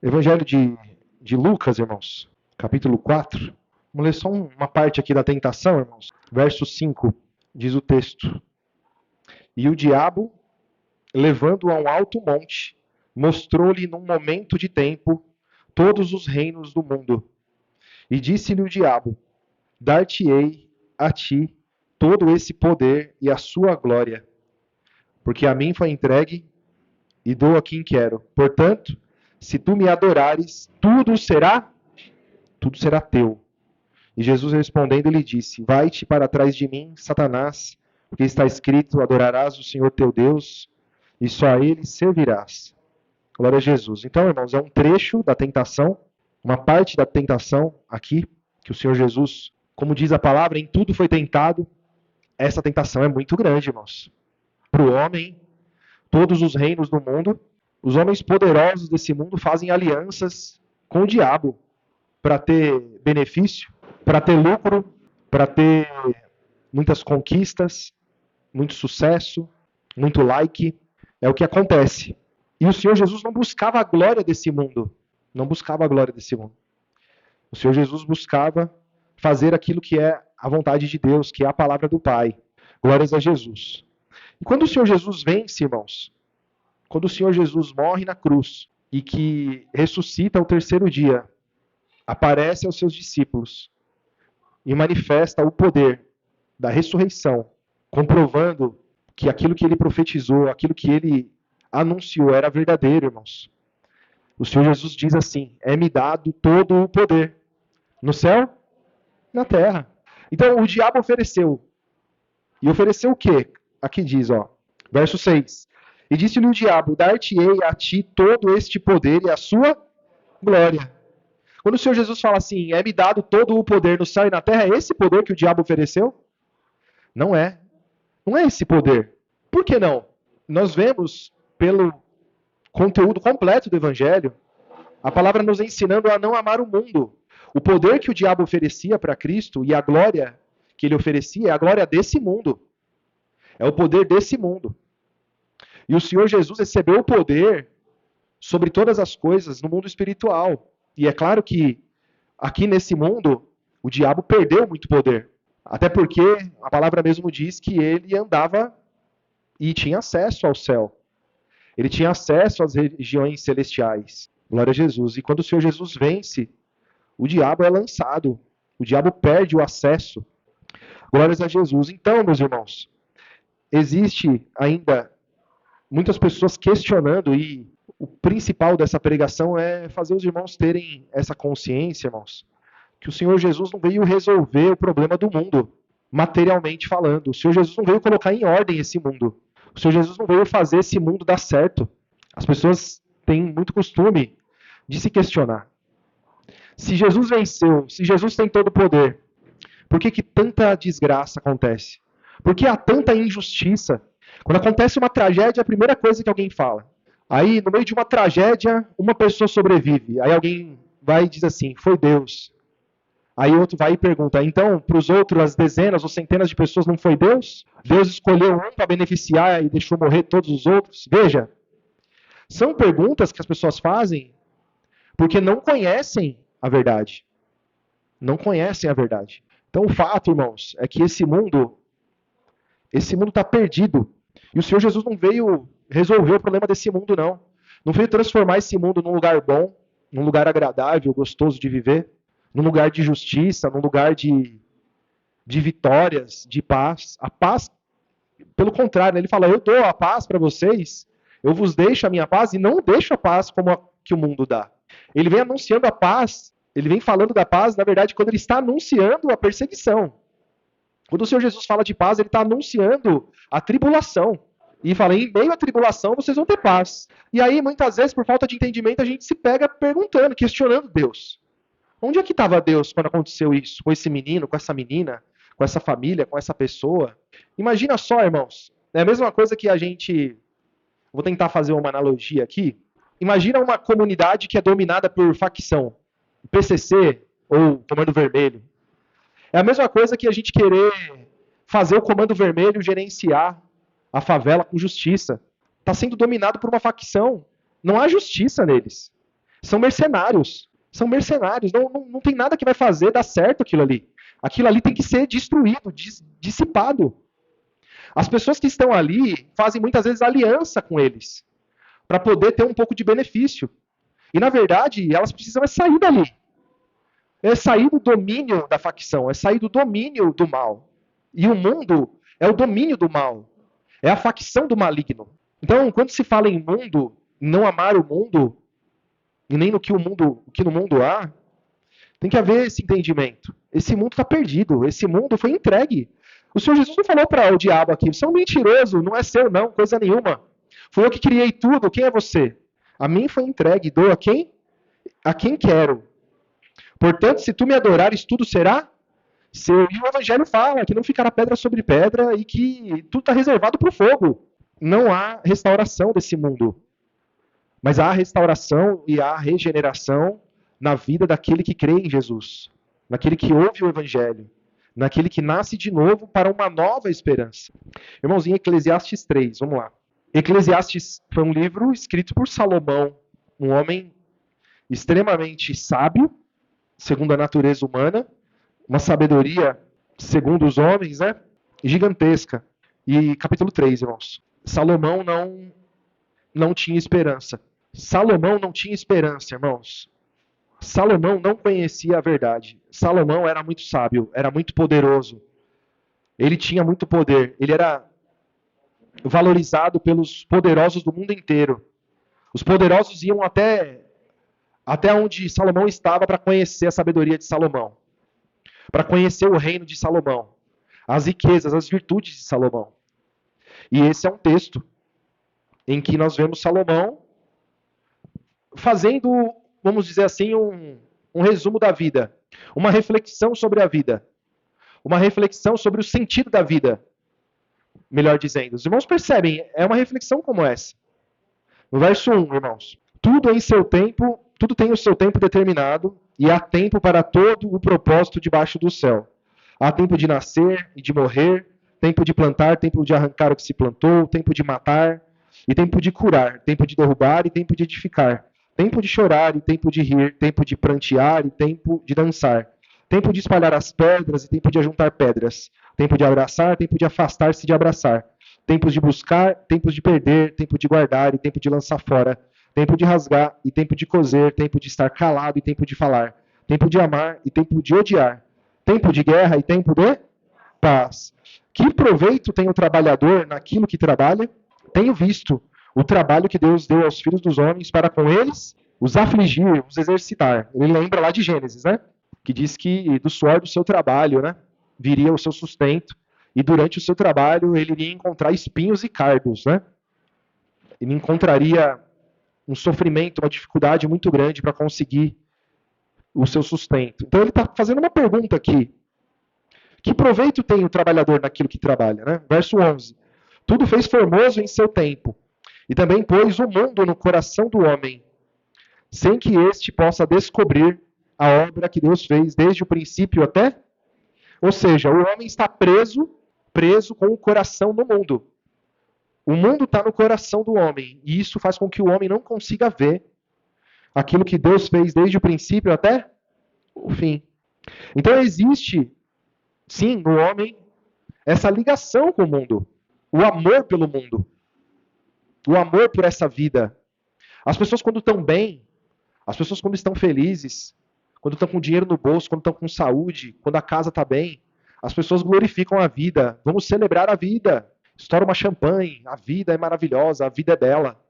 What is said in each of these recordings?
Evangelho de Lucas, irmãos, capítulo 4. Vamos ler só uma parte aqui da tentação, irmãos. Verso 5, diz o texto. E o diabo, levando-o a um alto monte, mostrou-lhe num momento de tempo todos os reinos do mundo. E disse-lhe o diabo: Dar-te-ei a ti todo esse poder e a sua glória, porque a mim foi entregue e dou a quem quero. Portanto, se tu me adorares, tudo será teu. E Jesus respondendo lhe disse: Vai-te para trás de mim, Satanás, porque está escrito: Adorarás o Senhor teu Deus e só a ele servirás. Glória a Jesus. Então, irmãos, é um trecho da tentação, uma parte da tentação aqui, que o Senhor Jesus, como diz a palavra, em tudo foi tentado. Essa tentação é muito grande, irmãos. Para o homem, todos os reinos do mundo, os homens poderosos desse mundo fazem alianças com o diabo para ter benefício, para ter lucro, para ter muitas conquistas, muito sucesso, muito like. É o que acontece. E o Senhor Jesus não buscava a glória desse mundo. Não buscava a glória desse mundo. O Senhor Jesus buscava fazer aquilo que é a vontade de Deus, que é a palavra do Pai. Glórias a Jesus. E quando o Senhor Jesus vence, irmãos, quando o Senhor Jesus morre na cruz e que ressuscita ao terceiro dia, aparece aos seus discípulos e manifesta o poder da ressurreição, comprovando que aquilo que ele profetizou, aquilo que ele anunciou era verdadeiro, irmãos. O Senhor Jesus diz assim: é-me dado todo o poder, no céu, na terra. Então o diabo ofereceu. E ofereceu o quê? Aqui diz, verso 6. E disse-lhe o diabo: Dar-te-ei a ti todo este poder e a sua glória. Quando o Senhor Jesus fala assim: é-me dado todo o poder no céu e na terra, é esse poder que o diabo ofereceu? Não é. Não é esse poder. Por que não? Nós vemos, pelo conteúdo completo do Evangelho, a palavra nos ensinando a não amar o mundo. O poder que o diabo oferecia para Cristo e a glória que ele oferecia é a glória desse mundo. É o poder desse mundo. E o Senhor Jesus recebeu o poder sobre todas as coisas no mundo espiritual. E é claro que aqui nesse mundo, o diabo perdeu muito poder. Até porque a palavra mesmo diz que ele andava e tinha acesso ao céu. Ele tinha acesso às regiões celestiais. Glória a Jesus. E quando o Senhor Jesus vence, o diabo é lançado. O diabo perde o acesso. Glórias a Jesus. Então, meus irmãos, existe ainda muitas pessoas questionando, e o principal dessa pregação é fazer os irmãos terem essa consciência, irmãos, que o Senhor Jesus não veio resolver o problema do mundo, materialmente falando. O Senhor Jesus não veio colocar em ordem esse mundo. O Senhor Jesus não veio fazer esse mundo dar certo. As pessoas têm muito costume de se questionar. Se Jesus venceu, se Jesus tem todo o poder, por que tanta desgraça acontece? Por que há tanta injustiça? Quando acontece uma tragédia, a primeira coisa que alguém fala. Aí, no meio de uma tragédia, uma pessoa sobrevive. Aí alguém vai e diz assim: foi Deus. Aí outro vai e pergunta: então, para os outros, as dezenas ou centenas de pessoas, não foi Deus? Deus escolheu um para beneficiar e deixou morrer todos os outros? Veja, são perguntas que as pessoas fazem porque não conhecem a verdade. Não conhecem a verdade. Então, o fato, irmãos, é que esse mundo está perdido. E o Senhor Jesus não veio resolver o problema desse mundo, não. Não veio transformar esse mundo num lugar bom, num lugar agradável, gostoso de viver, num lugar de justiça, num lugar de vitórias, de paz. A paz, pelo contrário, ele fala: eu dou a paz para vocês, eu vos deixo a minha paz e não deixo a paz como a que o mundo dá. Ele vem anunciando a paz, ele vem falando da paz, na verdade, quando ele está anunciando a perseguição. Quando o Senhor Jesus fala de paz, ele está anunciando a tribulação. E fala: em meio à tribulação vocês vão ter paz. E aí, muitas vezes, por falta de entendimento, a gente se pega perguntando, questionando Deus. Onde é que estava Deus quando aconteceu isso? Com esse menino, com essa menina, com essa família, com essa pessoa? Imagina só, irmãos. É a mesma coisa que a gente... Vou tentar fazer uma analogia aqui. Imagina uma comunidade que é dominada por facção. PCC ou Comando Vermelho. É a mesma coisa que a gente querer fazer o Comando Vermelho gerenciar a favela com justiça. Está sendo dominado por uma facção. Não há justiça neles. São mercenários. São mercenários. Não tem nada que vai fazer dar certo aquilo ali. Aquilo ali tem que ser destruído, dissipado. As pessoas que estão ali fazem muitas vezes aliança com eles para poder ter um pouco de benefício. E na verdade, elas precisam sair dali. É sair do domínio da facção, é sair do domínio do mal. E o mundo é o domínio do mal. É a facção do maligno. Então, quando se fala em mundo, não amar o mundo, e nem no que no mundo há, tem que haver esse entendimento. Esse mundo está perdido, esse mundo foi entregue. O Senhor Jesus não falou para o diabo aqui, você é um mentiroso, não é seu não, coisa nenhuma. Fui eu que criei tudo, quem é você? A mim foi entregue, dou a quem? A quem quero. Portanto, se tu me adorares, tudo será seu. E o Evangelho fala que não ficará pedra sobre pedra e que tudo está reservado para o fogo. Não há restauração desse mundo. Mas há restauração e há regeneração na vida daquele que crê em Jesus, naquele que ouve o Evangelho, naquele que nasce de novo para uma nova esperança. Irmãozinho, Eclesiastes 3, vamos lá. Eclesiastes foi um livro escrito por Salomão, um homem extremamente sábio, segundo a natureza humana, uma sabedoria, segundo os homens, né? Gigantesca. E capítulo 3, irmãos. Salomão não tinha esperança. Salomão não tinha esperança, irmãos. Salomão não conhecia a verdade. Salomão era muito sábio, era muito poderoso. Ele tinha muito poder. Ele era valorizado pelos poderosos do mundo inteiro. Os poderosos iam até onde Salomão estava para conhecer a sabedoria de Salomão, para conhecer o reino de Salomão, as riquezas, as virtudes de Salomão. E esse é um texto em que nós vemos Salomão fazendo, vamos dizer assim, um resumo da vida, uma reflexão sobre a vida, uma reflexão sobre o sentido da vida, melhor dizendo. Os irmãos percebem, é uma reflexão como essa. No verso 1, irmãos, tudo em seu tempo, tudo tem o seu tempo determinado, e há tempo para todo o propósito debaixo do céu. Há tempo de nascer e de morrer, tempo de plantar, tempo de arrancar o que se plantou, tempo de matar e tempo de curar, tempo de derrubar e tempo de edificar, tempo de chorar e tempo de rir, tempo de prantear e tempo de dançar, tempo de espalhar as pedras e tempo de ajuntar pedras, tempo de abraçar, tempo de afastar-se de abraçar, tempos de buscar, tempos de perder, tempo de guardar e tempo de lançar fora, tempo de rasgar e tempo de coser, tempo de estar calado e tempo de falar, tempo de amar e tempo de odiar, tempo de guerra e tempo de paz. Que proveito tem o trabalhador naquilo que trabalha? Tenho visto o trabalho que Deus deu aos filhos dos homens para com eles os afligir, os exercitar. Ele lembra lá de Gênesis, né? Que diz que do suor do seu trabalho, né, viria o seu sustento. E durante o seu trabalho ele iria encontrar espinhos e cardos, né? Ele encontraria um sofrimento, uma dificuldade muito grande para conseguir o seu sustento. Então ele está fazendo uma pergunta aqui. Que proveito tem o trabalhador naquilo que trabalha? Né? Verso 11. Tudo fez formoso em seu tempo, e também pôs o mundo no coração do homem, sem que este possa descobrir a obra que Deus fez desde o princípio até... Ou seja, o homem está preso com o coração no mundo. O mundo está no coração do homem, e isso faz com que o homem não consiga ver aquilo que Deus fez desde o princípio até o fim. Então existe, sim, no homem, essa ligação com o mundo, o amor pelo mundo, o amor por essa vida. As pessoas quando estão bem, as pessoas quando estão felizes, quando estão com dinheiro no bolso, quando estão com saúde, quando a casa está bem, as pessoas glorificam a vida. Vamos celebrar a vida. Estoura uma champanhe, a vida é maravilhosa, a vida é bela.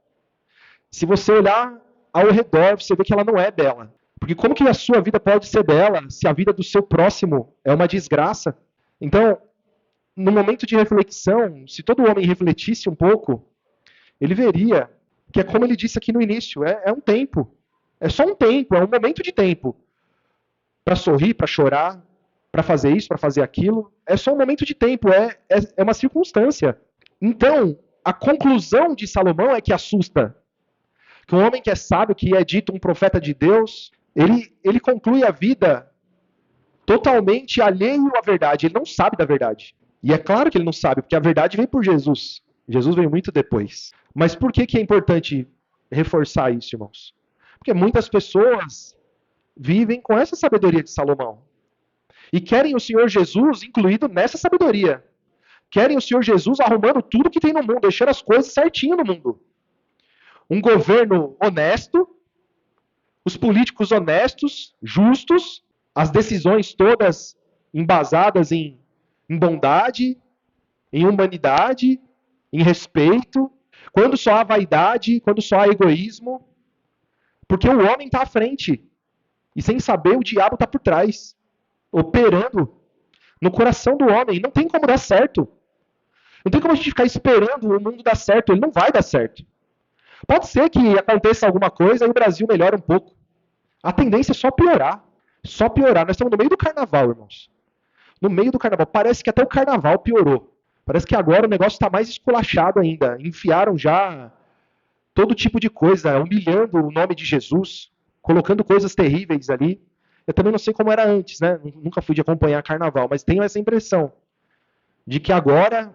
Se você olhar ao redor, você vê que ela não é bela. Porque como que a sua vida pode ser bela se a vida do seu próximo é uma desgraça? Então, no momento de reflexão, se todo homem refletisse um pouco, ele veria que é como ele disse aqui no início, é um tempo. É só um tempo, é um momento de tempo. Para sorrir, para chorar, para fazer isso, para fazer aquilo. É só um momento de tempo, é uma circunstância. Então, a conclusão de Salomão é que assusta. Que um homem que é sábio, que é dito um profeta de Deus, ele conclui a vida totalmente alheio à verdade. Ele não sabe da verdade. E é claro que ele não sabe, porque a verdade veio por Jesus. Jesus veio muito depois. Mas por que é importante reforçar isso, irmãos? Porque muitas pessoas vivem com essa sabedoria de Salomão. E querem o Senhor Jesus incluído nessa sabedoria. Querem o Senhor Jesus arrumando tudo que tem no mundo, deixando as coisas certinho no mundo. Um governo honesto, os políticos honestos, justos, as decisões todas embasadas em bondade, em humanidade, em respeito. Quando só há vaidade, quando só há egoísmo, porque o homem está à frente. E sem saber, o diabo está por trás, operando no coração do homem. Não tem como dar certo. Não tem como a gente ficar esperando o mundo dar certo. Ele não vai dar certo. Pode ser que aconteça alguma coisa e o Brasil melhore um pouco. A tendência é só piorar. Só piorar. Nós estamos no meio do carnaval, irmãos. No meio do carnaval. Parece que até o carnaval piorou. Parece que agora o negócio está mais esculachado ainda. Enfiaram já todo tipo de coisa, humilhando o nome de Jesus, colocando coisas terríveis ali. Eu também não sei como era antes, né? Nunca fui de acompanhar carnaval, mas tenho essa impressão de que agora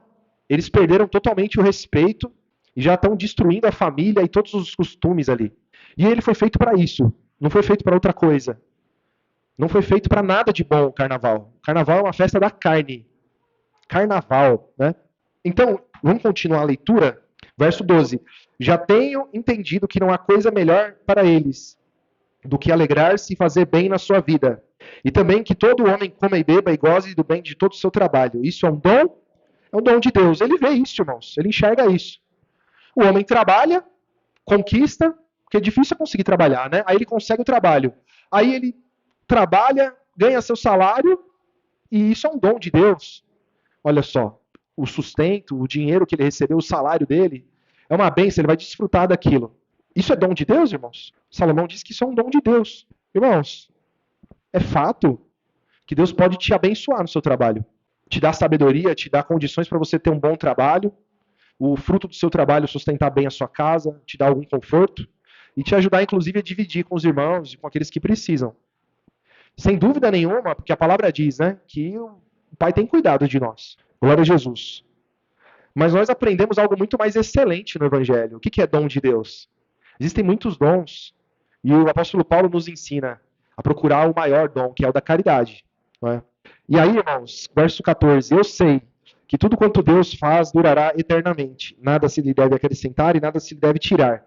eles perderam totalmente o respeito e já estão destruindo a família e todos os costumes ali. E ele foi feito para isso, não foi feito para outra coisa. Não foi feito para nada de bom o carnaval. O carnaval é uma festa da carne. Carnaval, né? Então, vamos continuar a leitura? Verso 12. Já tenho entendido que não há coisa melhor para eles do que alegrar-se e fazer bem na sua vida. E também que todo homem coma e beba e goze do bem de todo o seu trabalho. Isso é um dom? É um dom de Deus. Ele vê isso, irmãos. Ele enxerga isso. O homem trabalha, conquista, porque é difícil conseguir trabalhar, né? Aí ele consegue o trabalho. Aí ele trabalha, ganha seu salário, e isso é um dom de Deus. Olha só, o sustento, o dinheiro que ele recebeu, o salário dele, é uma bênção, ele vai desfrutar daquilo. Isso é dom de Deus, irmãos? Salomão diz que isso é um dom de Deus. Irmãos, é fato que Deus pode te abençoar no seu trabalho. Te dar sabedoria, te dar condições para você ter um bom trabalho, o fruto do seu trabalho sustentar bem a sua casa, te dar algum conforto e te ajudar, inclusive, a dividir com os irmãos e com aqueles que precisam. Sem dúvida nenhuma, porque a palavra diz, né, que o Pai tem cuidado de nós. Glória a Jesus. Mas nós aprendemos algo muito mais excelente no Evangelho. O que é dom de Deus? Existem muitos dons. E o apóstolo Paulo nos ensina a procurar o maior dom, que é o da caridade. Não é? E aí, irmãos, verso 14. Eu sei que tudo quanto Deus faz durará eternamente. Nada se lhe deve acrescentar e nada se lhe deve tirar.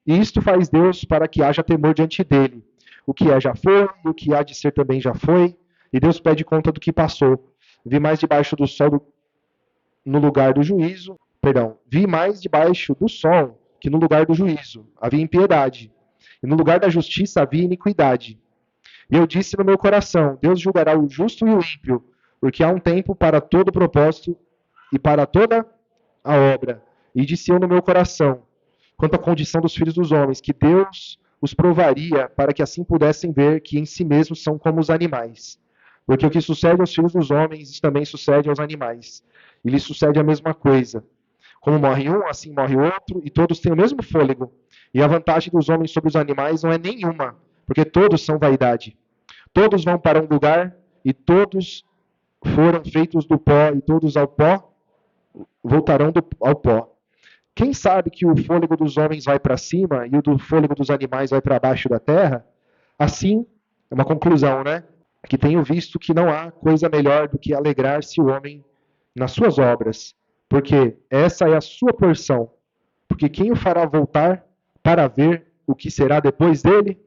Isto faz Deus para que haja temor diante dele. O que é já foi, e o que há de ser também já foi. E Deus pede conta do que passou. Vi mais debaixo do sol no lugar do juízo. Vi mais debaixo do sol que no lugar do juízo havia impiedade. E no lugar da justiça havia iniquidade. E eu disse no meu coração: Deus julgará o justo e o ímpio, porque há um tempo para todo propósito e para toda a obra. E disse eu no meu coração, quanto à condição dos filhos dos homens, que Deus os provaria para que assim pudessem ver que em si mesmos são como os animais. Porque o que sucede aos filhos dos homens, isso também sucede aos animais. E lhes sucede a mesma coisa. Como morre um, assim morre o outro, e todos têm o mesmo fôlego. E a vantagem dos homens sobre os animais não é nenhuma, porque todos são vaidade. Todos vão para um lugar, e todos foram feitos do pó, e todos ao pó voltarão ao pó. Quem sabe que o fôlego dos homens vai para cima e o do fôlego dos animais vai para baixo da terra? Assim, é uma conclusão, né? Que tenho visto que não há coisa melhor do que alegrar-se o homem nas suas obras, porque essa é a sua porção. Porque quem o fará voltar para ver o que será depois dele?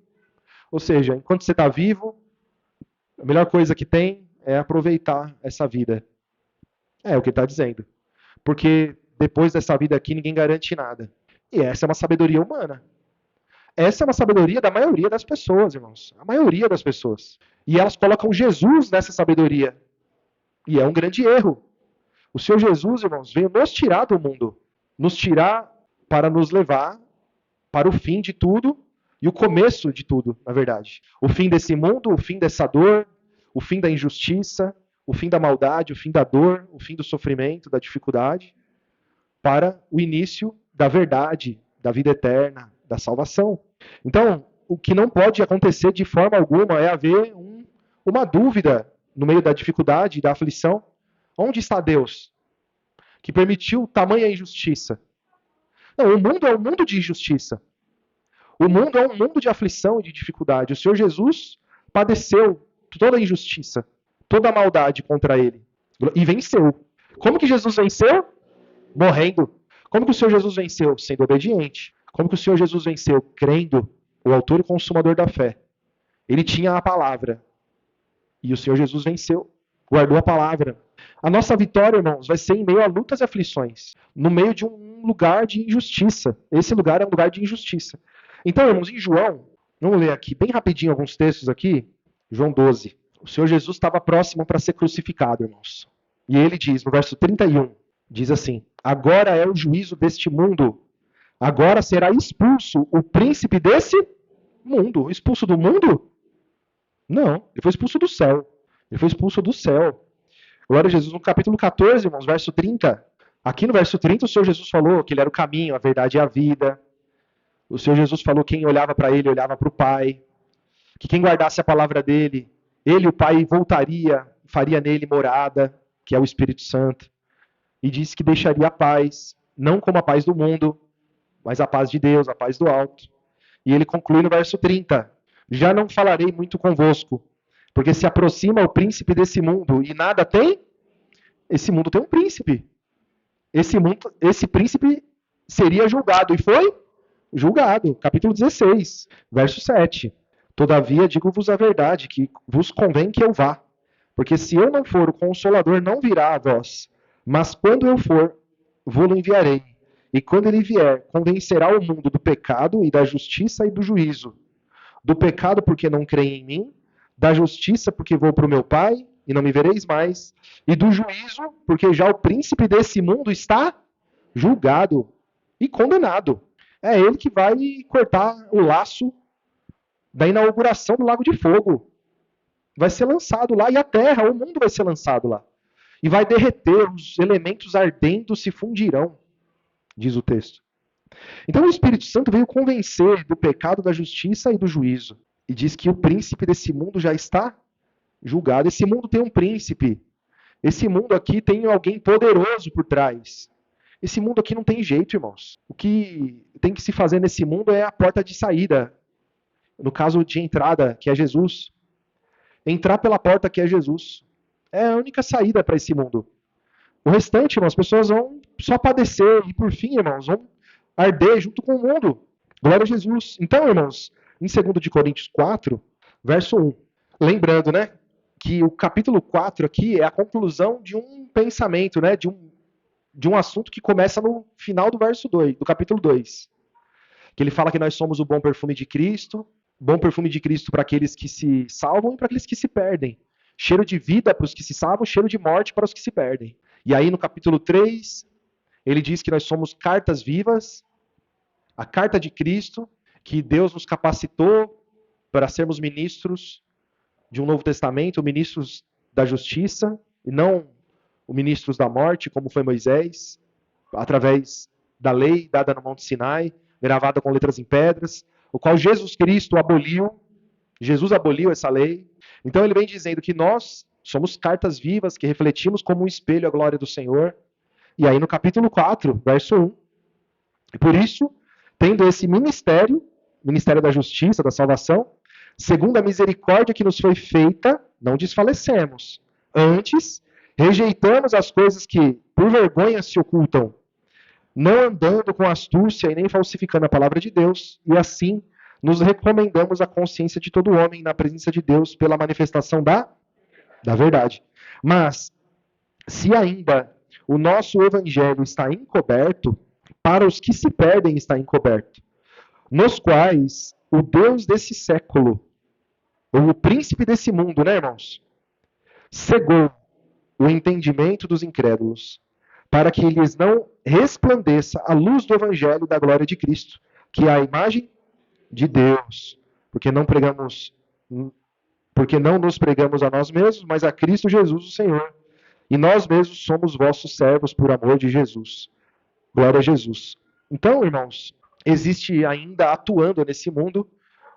Ou seja, enquanto você está vivo, a melhor coisa que tem é aproveitar essa vida. É o que ele está dizendo. Porque depois dessa vida aqui ninguém garante nada. E essa é uma sabedoria humana. Essa é uma sabedoria da maioria das pessoas, irmãos. A maioria das pessoas. E elas colocam Jesus nessa sabedoria. E é um grande erro. O Senhor Jesus, irmãos, veio nos tirar do mundo. Nos tirar para nos levar para o fim de tudo e o começo de tudo, na verdade. O fim desse mundo, o fim dessa dor, o fim da injustiça, o fim da maldade, o fim da dor, o fim do sofrimento, da dificuldade, para o início da verdade, da vida eterna, da salvação. Então, o que não pode acontecer de forma alguma é haver uma dúvida no meio da dificuldade, da aflição. Onde está Deus? Que permitiu tamanha injustiça. Não, o mundo é um mundo de injustiça. O mundo é um mundo de aflição e de dificuldade. O Senhor Jesus padeceu toda a injustiça, toda a maldade contra ele. E venceu. Como que Jesus venceu? Morrendo. Como que o Senhor Jesus venceu? Sendo obediente. Como que o Senhor Jesus venceu? Crendo, o autor e consumador da fé. Ele tinha a palavra. E o Senhor Jesus venceu, guardou a palavra. A nossa vitória, irmãos, vai ser em meio a lutas e aflições. No meio de um lugar de injustiça. Esse lugar é um lugar de injustiça. Então, irmãos, em João, vamos ler aqui bem rapidinho alguns textos aqui. João 12. O Senhor Jesus estava próximo para ser crucificado, irmãos. E ele diz, no verso 31, diz assim: agora é o juízo deste mundo. Agora será expulso o príncipe desse mundo. Expulso do mundo? Não, ele foi expulso do céu. Ele foi expulso do céu. Glória a Jesus. No capítulo 14, irmãos, verso 30. Aqui no verso 30, o Senhor Jesus falou que ele era o caminho, a verdade e a vida. O Senhor Jesus falou que quem olhava para ele, olhava para o Pai. Que quem guardasse a palavra dele, ele, o Pai, voltaria, faria nele morada, que é o Espírito Santo. E disse que deixaria a paz, não como a paz do mundo, mas a paz de Deus, a paz do alto. E ele conclui no verso 30. Já não falarei muito convosco, porque se aproxima o príncipe desse mundo e nada tem. Esse mundo tem um príncipe. Esse príncipe seria julgado, e foi julgado. Capítulo 16, verso 7. Todavia, digo-vos a verdade, que vos convém que eu vá. Porque se eu não for, o Consolador não virá a vós. Mas quando eu for, vou-lo enviarei. E quando ele vier, convencerá o mundo do pecado e da justiça e do juízo. Do pecado, porque não creem em mim. Da justiça, porque vou para o meu Pai e não me vereis mais. E do juízo, porque já o príncipe desse mundo está julgado e condenado. É ele que vai cortar o laço da inauguração do Lago de Fogo. Vai ser lançado lá, e a terra, o mundo vai ser lançado lá. E vai derreter, os elementos ardendo se fundirão, diz o texto. Então o Espírito Santo veio convencer do pecado, da justiça e do juízo. E diz que o príncipe desse mundo já está julgado. Esse mundo tem um príncipe. Esse mundo aqui tem alguém poderoso por trás. Esse mundo aqui não tem jeito, irmãos. O que tem que se fazer nesse mundo é a porta de saída. No caso de entrada, que é Jesus. Entrar pela porta que é Jesus. É a única saída para esse mundo. O restante, irmãos, as pessoas vão só padecer. E por fim, irmãos, vão arder junto com o mundo. Glória a Jesus. Então, irmãos, em 2 de Coríntios 4, verso 1. Lembrando, né, que o capítulo 4 aqui é a conclusão de um pensamento, né, de um assunto que começa no final do verso 2, do capítulo 2. Que ele fala que nós somos o bom perfume de Cristo para aqueles que se salvam e para aqueles que se perdem. Cheiro de vida para os que se salvam, cheiro de morte para os que se perdem. E aí no capítulo 3, ele diz que nós somos cartas vivas, a carta de Cristo, que Deus nos capacitou para sermos ministros de um Novo Testamento, ministros da justiça, e não os ministros da morte, como foi Moisés, através da lei dada no Monte Sinai, gravada com letras em pedras, o qual Jesus Cristo aboliu. Jesus aboliu essa lei. Então ele vem dizendo que nós somos cartas vivas, que refletimos como um espelho a glória do Senhor. E aí no capítulo 4, verso 1, e por isso, tendo esse ministério da justiça, da salvação, segundo a misericórdia que nos foi feita, não desfalecemos. Antes, rejeitamos as coisas que por vergonha se ocultam, não andando com astúcia e nem falsificando a palavra de Deus, e assim nos recomendamos a consciência de todo homem na presença de Deus pela manifestação da verdade. Mas, se ainda o nosso evangelho está encoberto, para os que se perdem está encoberto, nos quais o Deus desse século, ou o príncipe desse mundo, né, irmãos, cegou o entendimento dos incrédulos, para que lhes não resplandeça a luz do evangelho da glória de Cristo, que é a imagem de Deus, porque não nos pregamos a nós mesmos, mas a Cristo Jesus, o Senhor. E nós mesmos somos vossos servos por amor de Jesus. Glória a Jesus. Então, irmãos, existe ainda atuando nesse mundo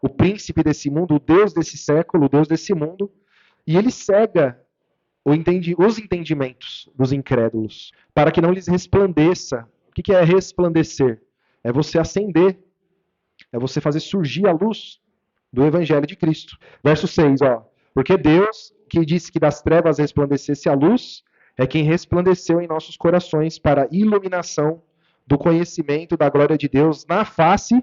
o príncipe desse mundo, o Deus desse século, o Deus desse mundo, e ele cega os entendimentos dos incrédulos, para que não lhes resplandeça. O que é resplandecer? É você acender. É você fazer surgir a luz do Evangelho de Cristo. Verso 6, ó. Porque Deus, que disse que das trevas resplandecesse a luz, é quem resplandeceu em nossos corações para a iluminação do conhecimento da glória de Deus na face.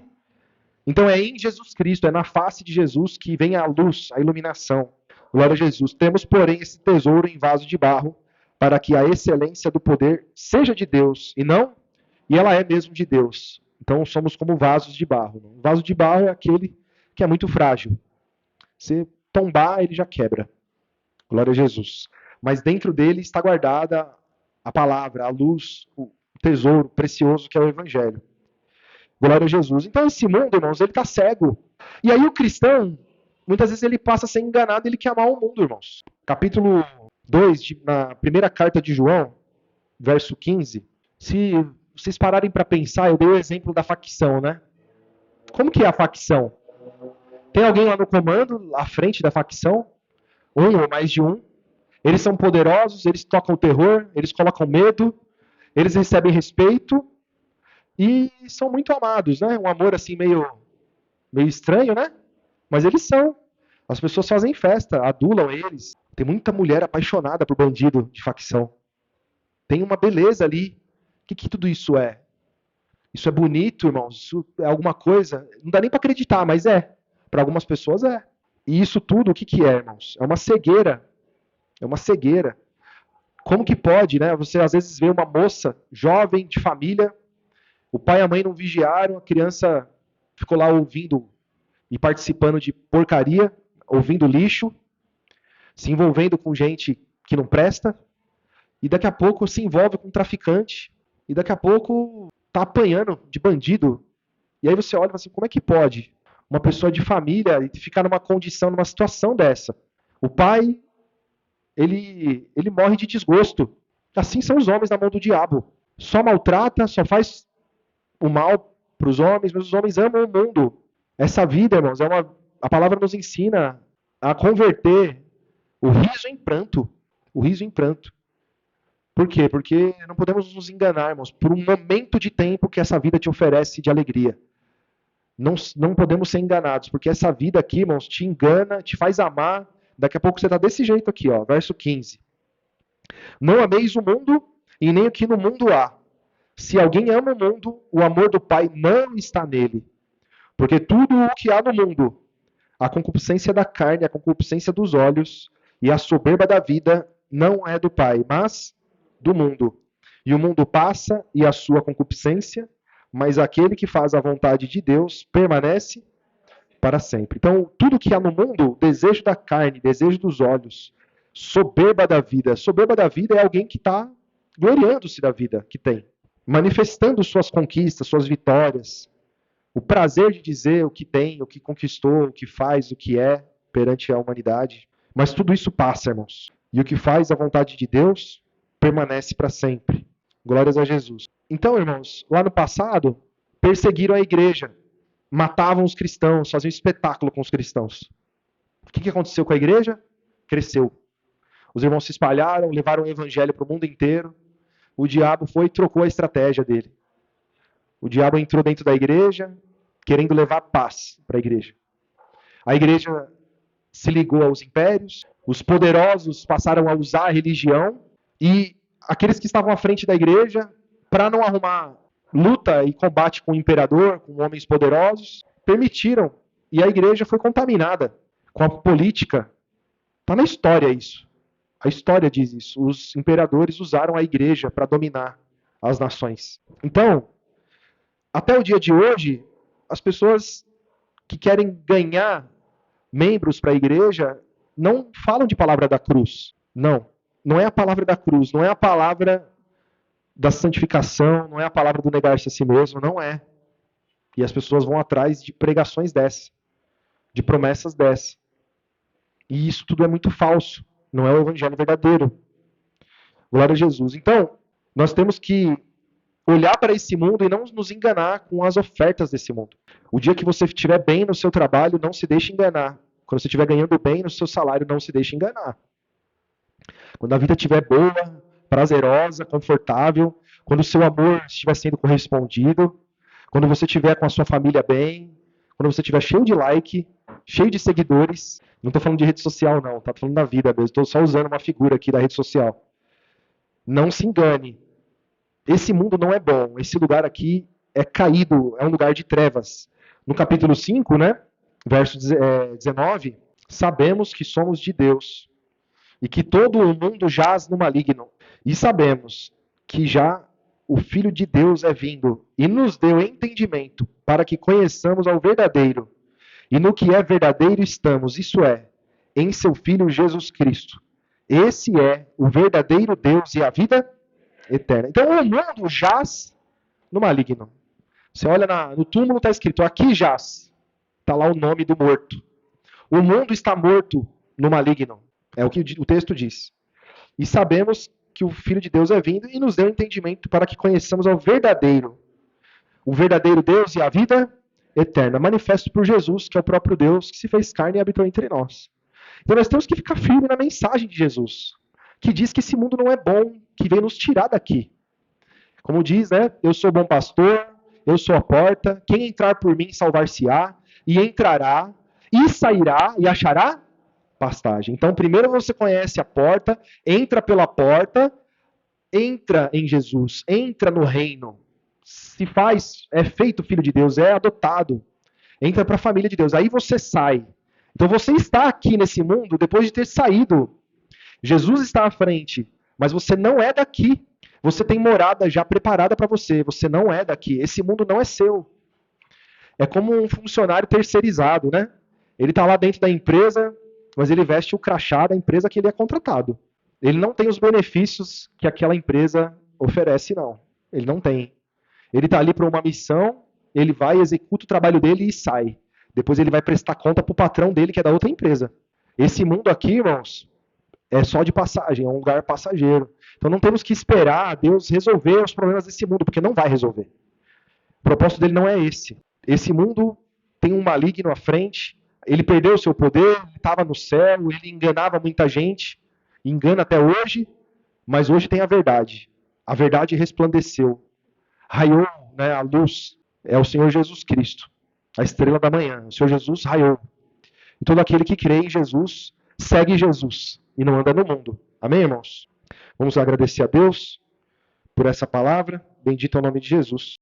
Então é em Jesus Cristo, é na face de Jesus que vem a luz, a iluminação. Glória a Jesus. Temos, porém, esse tesouro em vaso de barro, para que a excelência do poder seja de Deus, e não, e ela é mesmo de Deus. Então somos como vasos de barro. Um vaso de barro é aquele que é muito frágil. Se tombar, ele já quebra. Glória a Jesus. Mas dentro dele está guardada a palavra, a luz, o tesouro precioso que é o Evangelho. Glória a Jesus. Então esse mundo, irmãos, ele está cego. E aí o cristão, muitas vezes ele passa a ser enganado, ele quer amar o mundo, irmãos. Capítulo 2, na primeira carta de João, verso 15. Se vocês pararem para pensar, eu dei o exemplo da facção, né? Como que é a facção? Tem alguém lá no comando, à frente da facção, um ou mais de um. Eles são poderosos, eles tocam o terror, eles colocam medo, eles recebem respeito e são muito amados, né? Um amor assim meio estranho, né? Mas eles são. As pessoas fazem festa, adulam eles. Tem muita mulher apaixonada por bandido de facção. Tem uma beleza ali. O que tudo isso é? Isso é bonito, irmãos? Isso é alguma coisa? Não dá nem para acreditar, mas é. Para algumas pessoas é. E isso tudo, o que é, irmãos? É uma cegueira. É uma cegueira. Como que pode, né? Você às vezes vê uma moça jovem, de família, o pai e a mãe não vigiaram, a criança ficou lá ouvindo e participando de porcaria, ouvindo lixo, se envolvendo com gente que não presta, e daqui a pouco se envolve com um traficante, e daqui a pouco tá apanhando de bandido. E aí você olha e fala assim, como é que pode uma pessoa de família ficar numa condição, numa situação dessa? O pai, ele morre de desgosto. Assim são os homens na mão do diabo. Só maltrata, só faz o mal para os homens, mas os homens amam o mundo. Essa vida, irmãos, a palavra nos ensina a converter o riso em pranto. O riso em pranto. Por quê? Porque não podemos nos enganar, irmãos, por um momento de tempo que essa vida te oferece de alegria. Não podemos ser enganados, porque essa vida aqui, irmãos, te engana, te faz amar. Daqui a pouco você está desse jeito aqui, ó, verso 15. Não ameis o mundo e nem o que no mundo há. Se alguém ama o mundo, o amor do Pai não está nele. Porque tudo o que há no mundo, a concupiscência da carne, a concupiscência dos olhos e a soberba da vida, não é do Pai, mas do mundo. E o mundo passa e a sua concupiscência, mas aquele que faz a vontade de Deus permanece para sempre. Então, tudo que há no mundo, desejo da carne, desejo dos olhos, soberba da vida. Soberba da vida é alguém que está gloriando-se da vida que tem, manifestando suas conquistas, suas vitórias, o prazer de dizer o que tem, o que conquistou, o que faz, o que é perante a humanidade. Mas tudo isso passa, irmãos. E o que faz a vontade de Deus permanece para sempre. Glórias a Jesus. Então, irmãos, lá no passado, perseguiram a igreja, matavam os cristãos, faziam espetáculo com os cristãos. O que aconteceu com a igreja? Cresceu. Os irmãos se espalharam, levaram o evangelho para o mundo inteiro. O diabo foi e trocou a estratégia dele. O diabo entrou dentro da igreja, querendo levar paz para a igreja. A igreja se ligou aos impérios, os poderosos passaram a usar a religião, e aqueles que estavam à frente da igreja, para não arrumar luta e combate com o imperador, com homens poderosos, permitiram. E a igreja foi contaminada com a política. Está na história isso. A história diz isso. Os imperadores usaram a igreja para dominar as nações. Então, até o dia de hoje, as pessoas que querem ganhar membros para a igreja não falam de palavra da cruz. Não. Não é a palavra da cruz, não é a palavra da santificação, não é a palavra do negar-se a si mesmo, não é. E as pessoas vão atrás de pregações dessa, de promessas dessa. E isso tudo é muito falso, não é o evangelho verdadeiro. Glória a Jesus. Então, nós temos que olhar para esse mundo e não nos enganar com as ofertas desse mundo. O dia que você estiver bem no seu trabalho, não se deixe enganar. Quando você estiver ganhando bem no seu salário, não se deixe enganar. Quando a vida estiver boa, prazerosa, confortável, quando o seu amor estiver sendo correspondido, quando você estiver com a sua família bem, quando você estiver cheio de like, cheio de seguidores. Não estou falando de rede social, não. Estou falando da vida mesmo. Estou só usando uma figura aqui da rede social. Não se engane. Esse mundo não é bom. Esse lugar aqui é caído, é um lugar de trevas. No capítulo 5, né, verso 19, sabemos que somos de Deus e que todo o mundo jaz no maligno. E sabemos que já o Filho de Deus é vindo e nos deu entendimento para que conheçamos ao verdadeiro. E no que é verdadeiro estamos, isso é, em seu Filho Jesus Cristo. Esse é o verdadeiro Deus e a vida eterna. Então o mundo jaz no maligno. Você olha no túmulo, está escrito, aqui jaz. Está lá o nome do morto. O mundo está morto no maligno. É o que o texto diz. E sabemos que o Filho de Deus é vindo e nos deu entendimento para que conheçamos o verdadeiro Deus e a vida eterna, manifesto por Jesus, que é o próprio Deus que se fez carne e habitou entre nós. Então nós temos que ficar firme na mensagem de Jesus, que diz que esse mundo não é bom, que veio nos tirar daqui. Como diz, né? Eu sou bom pastor, eu sou a porta, quem entrar por mim salvar-se-á, e entrará, e sairá, e achará pastagem. Então, primeiro você conhece a porta, entra pela porta, entra em Jesus, entra no reino, se faz, é feito filho de Deus, é adotado, entra para a família de Deus, aí você sai. Então você está aqui nesse mundo depois de ter saído. Jesus está à frente, mas você não é daqui. Você tem morada já preparada para você, você não é daqui. Esse mundo não é seu. É como um funcionário terceirizado, né? Ele está lá dentro da empresa, mas ele veste o crachá da empresa que ele é contratado. Ele não tem os benefícios que aquela empresa oferece, não. Ele não tem. Ele está ali para uma missão, ele vai, executa o trabalho dele e sai. Depois ele vai prestar conta para o patrão dele, que é da outra empresa. Esse mundo aqui, irmãos, é só de passagem, é um lugar passageiro. Então não temos que esperar Deus resolver os problemas desse mundo, porque não vai resolver. O propósito dele não é esse. Esse mundo tem um maligno à frente, ele perdeu o seu poder, ele estava no céu, ele enganava muita gente, engana até hoje, mas hoje tem a verdade. A verdade resplandeceu. Raiou, né, a luz, é o Senhor Jesus Cristo, a estrela da manhã. O Senhor Jesus raiou. E todo aquele que crê em Jesus, segue Jesus e não anda no mundo. Amém, irmãos? Vamos agradecer a Deus por essa palavra. Bendito é o nome de Jesus.